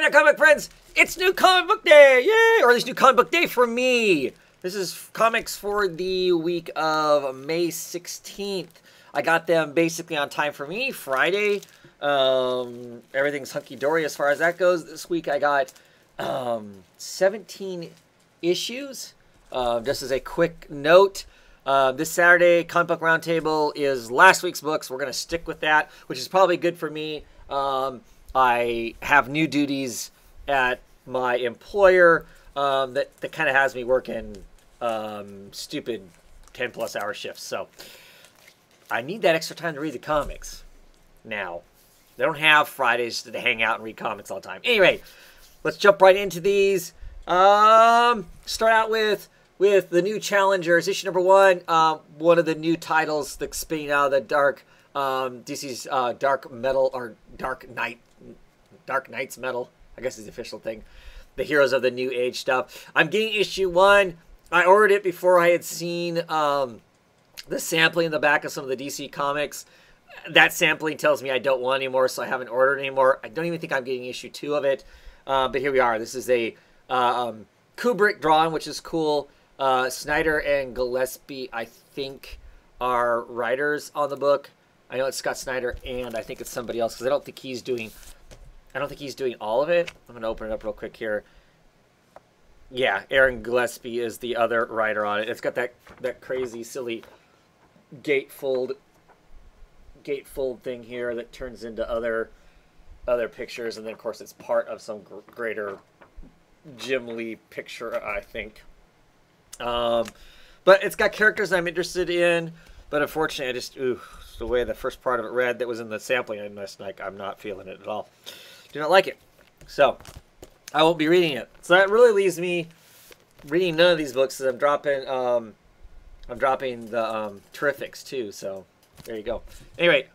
Alright, comic friends, it's new comic book day! Yay! Or at least new comic book day for me. This is comics for the week of May 16th. I got them basically on time for me, Friday. Everything's hunky-dory as far as that goes. This week I got 17 issues. Just as a quick note, this Saturday, Comic Book Roundtable is last week's books. We're going to stick with that, which is probably good for me. I have new duties at my employer that kind of has me working stupid 10-plus hour shifts. So I need that extra time to read the comics. Now, they don't have Fridays to hang out and read comics all the time. Anyway, let's jump right into these. Start out with the new Challengers, issue number 1. One of the new titles that's spinning out of the dark, DC's Dark Metal, or Dark Knight's Metal, I guess is the official thing. The Heroes of the New Age stuff. I'm getting issue 1. I ordered it before I had seen the sampling in the back of some of the DC comics. That sampling tells me I don't want anymore, so I haven't ordered anymore. I don't even think I'm getting issue 2 of it. But here we are. This is a Kubrick drawing, which is cool. Snyder and Gillespie, I think, are writers on the book. I know it's Scott Snyder, and I think it's somebody else because I don't think he's doing all of it. I'm gonna open it up real quick here. Yeah, Aaron Gillespie is the other writer on it. It's got that crazy, silly gatefold thing here that turns into other pictures, and then of course it's part of some greater Jim Lee picture, I think. But it's got characters I'm interested in, but unfortunately, the way the first part of it read that was in the sampling, I'm not feeling it at all. Do not like it, so I won't be reading it. So that really leaves me reading none of these books, because I'm dropping the Terrifics too. So there you go. Anyway,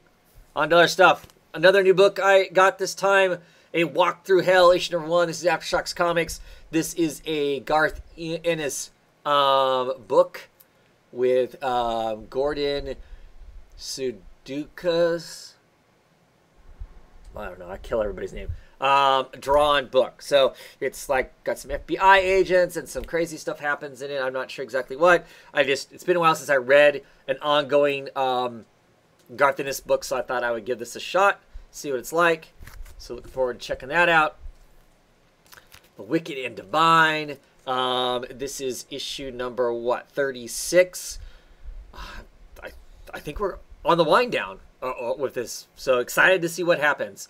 on to other stuff. Another new book I got this time, A Walk Through Hell, issue number 1. This is Aftershocks Comics. This is a Garth Ennis book with Gordon Sudukas. I don't know, I kill everybody's name. Drawn book. So it's like got some FBI agents and some crazy stuff happens in it. I'm not sure exactly what. It's been a while since I read an ongoing Garth Ennis book, so I thought I would give this a shot, see what it's like. So looking forward to checking that out. The Wicked and Divine. This is issue number, 36? I think we're on the wind down with this. So excited to see what happens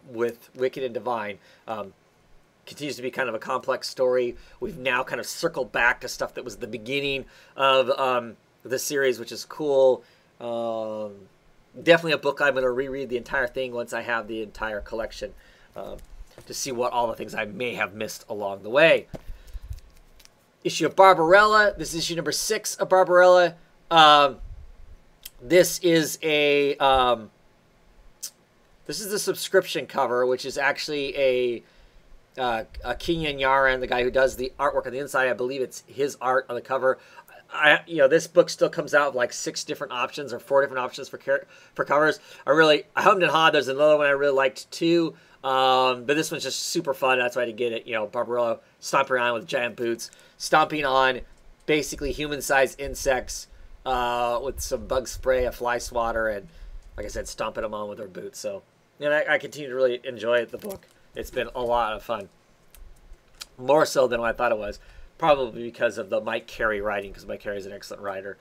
with Wicked and Divine. Continues to be kind of a complex story. We've now kind of circled back to stuff that was the beginning of the series, which is cool. Definitely a book I'm going to reread the entire thing once I have the entire collection to see what all the things I may have missed along the way. Issue of Barbarella. This is issue number 6 of Barbarella. This is the subscription cover, which is actually a Kenyon Yaron, the guy who does the artwork on the inside. I believe it's his art on the cover. This book still comes out with like 6 different options or 4 different options for covers. I hummed and hawed. There's another one I really liked too. But this one's just super fun. That's why I had to get it. Barbarella stomping around with giant boots, stomping on basically human-sized insects with some bug spray, a fly swatter, and like I said, stomping them on with her boots. So, I continue to really enjoy the book. It's been a lot of fun, more so than what I thought it was. Probably because of the Mike Carey writing, because Mike Carey is an excellent writer.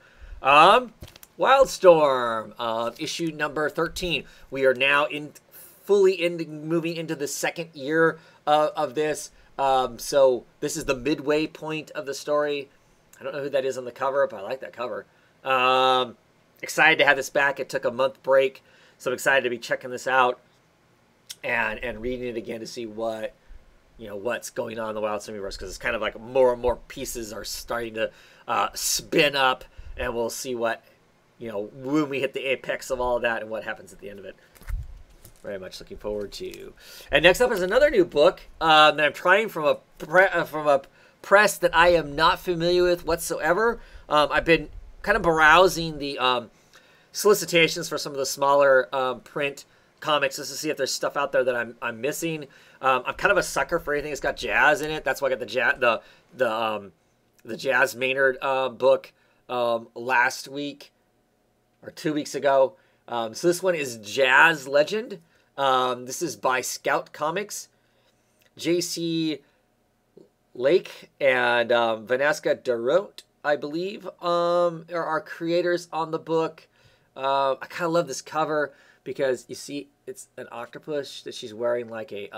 Wildstorm, issue number 13. We are now moving into the second year of this. So this is the midway point of the story. I don't know who that is on the cover, but I like that cover. Excited to have this back. It took a month break, so I'm excited to be checking this out and reading it again to see what's going on in the Wildstorm universe, because it's kind of like more and more pieces are starting to spin up, and we'll see what, when we hit the apex of all of that and what happens at the end of it. Very much looking forward to. And next up is another new book that I'm trying from a press that I am not familiar with whatsoever. I've been kind of browsing the solicitations for some of the smaller print comics just to see if there's stuff out there that I'm missing. I'm kind of a sucker for anything that's got jazz in it. That's why I got the Jazz Maynard book last week or 2 weeks ago. So this one is Jazz Legend. This is by Scout Comics. J.C. Lake and Vanessa Darrote, I believe, are our creators on the book. I kind of love this cover because you see it's an octopus that she's wearing like a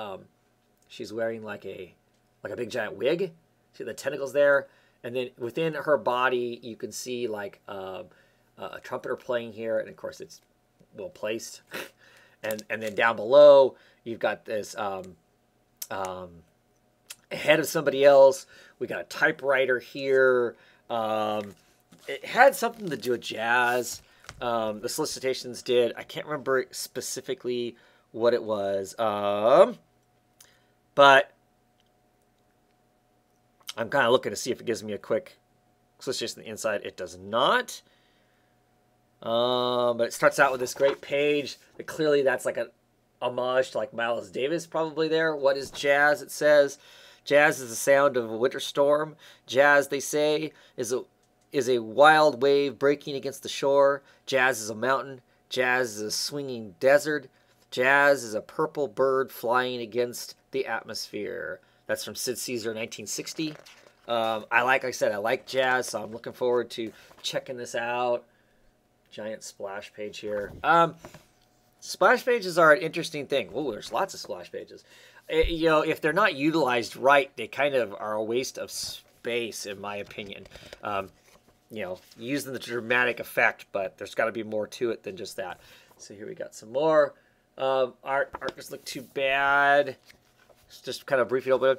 big giant wig. See the tentacles there, and then within her body you can see like a trumpeter playing here, and of course it's well placed. and then down below you've got this head of somebody else. We got a typewriter here. It had something to do with jazz. The solicitations did. I can't remember specifically what it was. But I'm kind of looking to see if it gives me a quick solicitation on the inside. It does not. But it starts out with this great page. But clearly that's like an homage to like Miles Davis probably there. What is jazz? It says, jazz is the sound of a winter storm. Jazz, they say, is a wild wave breaking against the shore. Jazz is a mountain. Jazz is a swinging desert. Jazz is a purple bird flying against the atmosphere. That's from Sid Caesar, 1960. Like I said, I like jazz, so I'm looking forward to checking this out. Giant splash page here. Splash pages are an interesting thing. Oh, there's lots of splash pages. If they're not utilized right, they kind of are a waste of space, in my opinion. Using the dramatic effect, but there's got to be more to it than just that. So here we got some more. Art doesn't look too bad. Just kind of briefly open.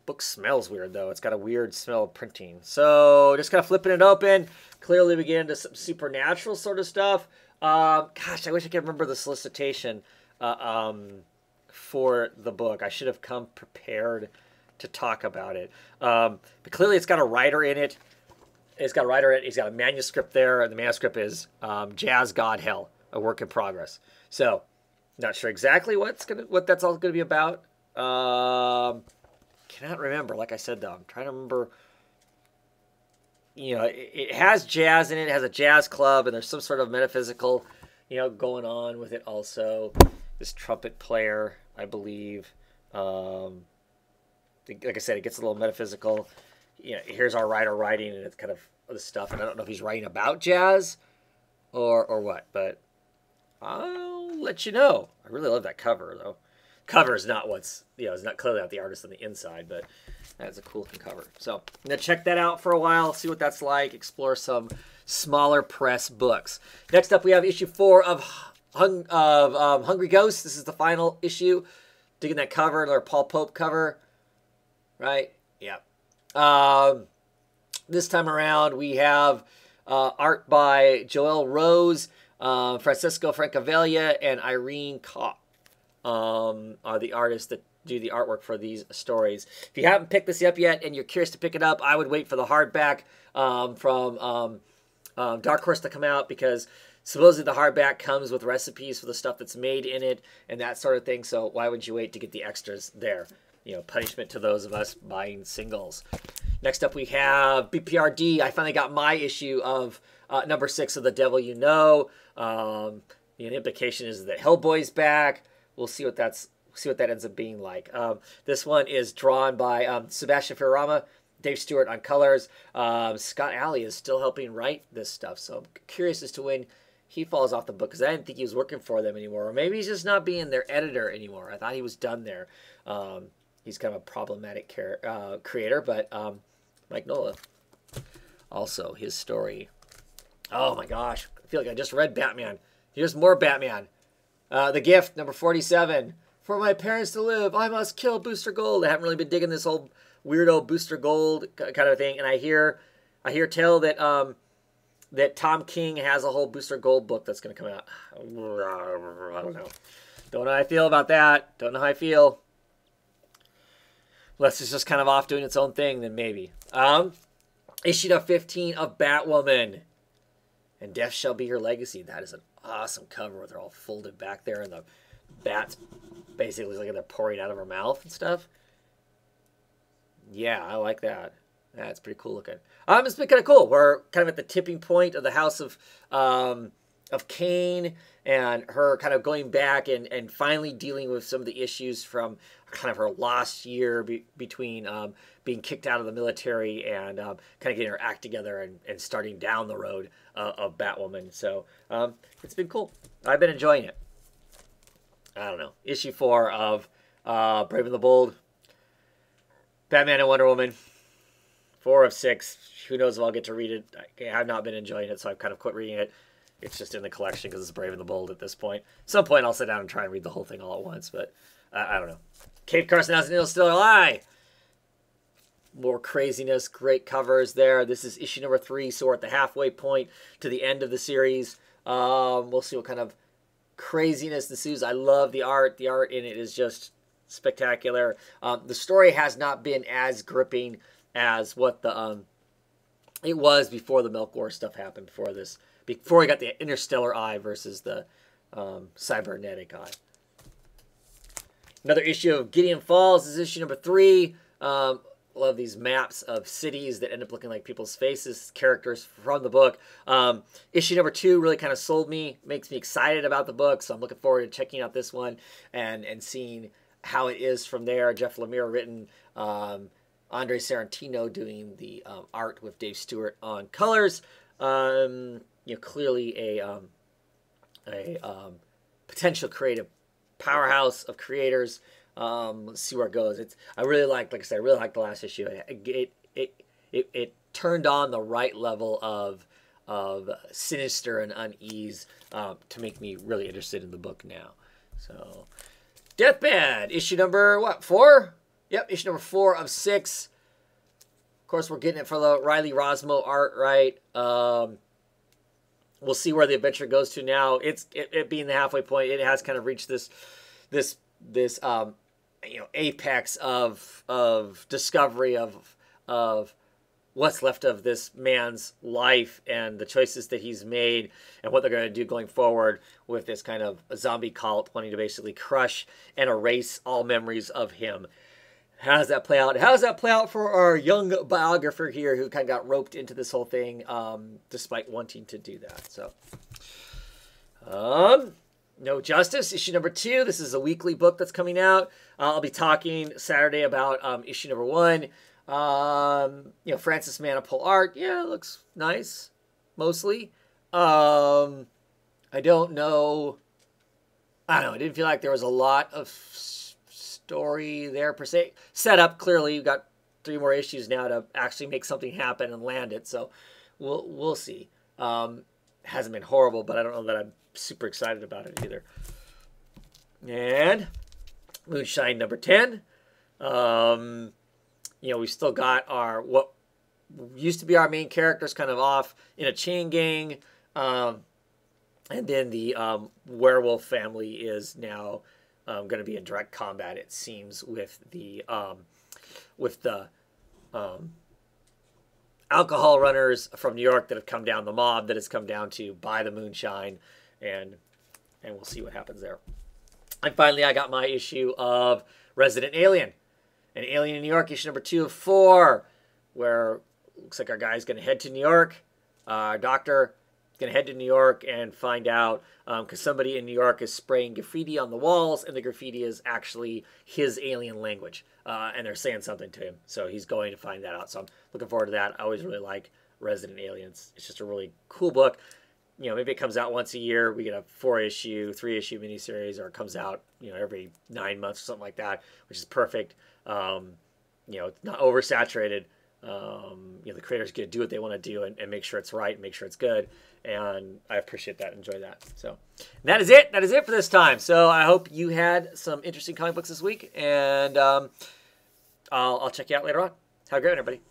Book smells weird, though. It's got a weird smell of printing. So just kind of flipping it open. Clearly we get into some supernatural sort of stuff. Gosh, I wish I could remember the solicitation for the book. I should have come prepared to talk about it. But clearly it's got a writer in it. He's got a manuscript there, and the manuscript is Jazz God Hell, a work in progress. So, not sure exactly what that's all gonna be about. Cannot remember. Like I said, though, I'm trying to remember. It has jazz in it. It has a jazz club, and there's some sort of metaphysical, going on with it. Also, this trumpet player, I believe. Like I said, it gets a little metaphysical. Here's our writer writing, and it's kind of other stuff. And I don't know if he's writing about jazz or what, but I'll let you know. I really love that cover, though. Cover is not it's not clearly not the artist on the inside, but that's a cool looking cover. So I'm going to check that out for a while, see what that's like, explore some smaller press books. Next up, we have issue 4 of Hungry Ghosts. This is the final issue. Digging that cover, another Paul Pope cover, right? Yeah. This time around, we have art by Joel Rose, Francisco Francavilla, and Irene Kopp are the artists that do the artwork for these stories. If you haven't picked this up yet and you're curious to pick it up, I would wait for the hardback from Dark Horse to come out, because supposedly the hardback comes with recipes for the stuff that's made in it and that sort of thing. So why would you wait to get the extras there? Punishment to those of us buying singles. Next up, we have BPRD. I finally got my issue of number 6 of The Devil You Know. The implication is that Hellboy's back. We'll see what that ends up being like. This one is drawn by Sebastian Ferrama, Dave Stewart on colors. Scott Alley is still helping write this stuff, so I'm curious as to when he falls off the book, because I didn't think he was working for them anymore, or maybe he's just not being their editor anymore. I thought he was done there. He's kind of a problematic creator, but Mike Nola, also his story. Oh my gosh, I feel like I just read Batman. Here's more Batman. The Gift, number 47. For my parents to live, I must kill Booster Gold. I haven't really been digging this whole weirdo Booster Gold kind of thing, and I hear tell that that Tom King has a whole Booster Gold book that's going to come out. I don't know. Don't know how I feel about that. Don't know how I feel. Unless it's just kind of off doing its own thing, then maybe. Issue 15 of Batwoman. And Death Shall Be Her Legacy. That is an awesome cover where they're all folded back there and the bats basically look like they're pouring out of her mouth and stuff. Yeah, I like that. That's pretty cool looking. It's been kind of cool. We're kind of at the tipping point of the House of Cain, and her kind of going back and finally dealing with some of the issues from kind of her lost year between being kicked out of the military and kind of getting her act together and starting down the road of Batwoman. So it's been cool. I've been enjoying it. I don't know. Issue 4 of Brave and the Bold. Batman and Wonder Woman. 4 of 6. Who knows if I'll get to read it. I have not been enjoying it, so I've kind of quit reading it. It's just in the collection because it's Brave and the Bold at this point. At some point, I'll sit down and try and read the whole thing all at once, but I don't know. Cave Carson has Neil still alive. More craziness. Great covers there. This is issue number 3, so we're at the halfway point to the end of the series. We'll see what kind of craziness ensues. I love the art. The art in it is just spectacular. The story has not been as gripping as what the it was before the Milk War stuff happened. Before we got the interstellar eye versus the cybernetic eye. Another issue of Gideon Falls is issue number 3. Love these maps of cities that end up looking like people's faces, characters from the book. Issue number 2 really kind of sold me, makes me excited about the book, so I'm looking forward to checking out this one and seeing how it is from there. Jeff Lemire written, Andre Sorrentino doing the art with Dave Stewart on colors. You know, clearly a potential creative powerhouse of creators. Let's see where it goes. I really like I said, I really liked the last issue. It turned on the right level of sinister and unease to make me really interested in the book now. So, Deathbed, issue number 4? Yep, issue number 4 of 6. Of course, we're getting it for the Riley Rosmo art, right? We'll see where the adventure goes to now. It being the halfway point, it has kind of reached this you know, apex of discovery of what's left of this man's life and the choices that he's made and what they're going to do going forward with this kind of zombie cult wanting to basically crush and erase all memories of him. How does that play out? How does that play out for our young biographer here who kind of got roped into this whole thing despite wanting to do that? So, No Justice, issue number 2. This is a weekly book that's coming out. I'll be talking Saturday about issue number 1. You know, Francis Manapul art. Yeah, it looks nice, mostly. I don't know. I don't know. I didn't feel like there was a lot of story there per se. Set up, clearly. You've got 3 more issues now to actually make something happen and land it. So we'll see. Hasn't been horrible, but I don't know that I'm super excited about it either. And Moonshine number 10. You know, we still got our what used to be our main characters kind of off in a chain gang. And then the werewolf family is now going to be in direct combat, it seems, with the alcohol runners from New York that have come down, the mob that has come down to buy the moonshine, and we'll see what happens there. And finally, I got my issue of Resident Alien. An Alien in New York, issue number 2 of 4, where looks like our guy's going to head to New York. Our doctor is going to head to New York and find out, because somebody in New York is spraying graffiti on the walls, and the graffiti is actually his alien language, and they're saying something to him. So he's going to find that out. So I'm looking forward to that. I always really like Resident Aliens. It's just a really cool book. You know, maybe it comes out once a year. We get a 4-issue, 3-issue miniseries, or it comes out, you know, every 9 months or something like that, which is perfect. You know, it's not oversaturated. You know, the creators get to do what they want to do and make sure it's right and make sure it's good. And I appreciate that, enjoy that. So that is it. That is it for this time. So I hope you had some interesting comic books this week, and I'll check you out later on. Have a great one, everybody.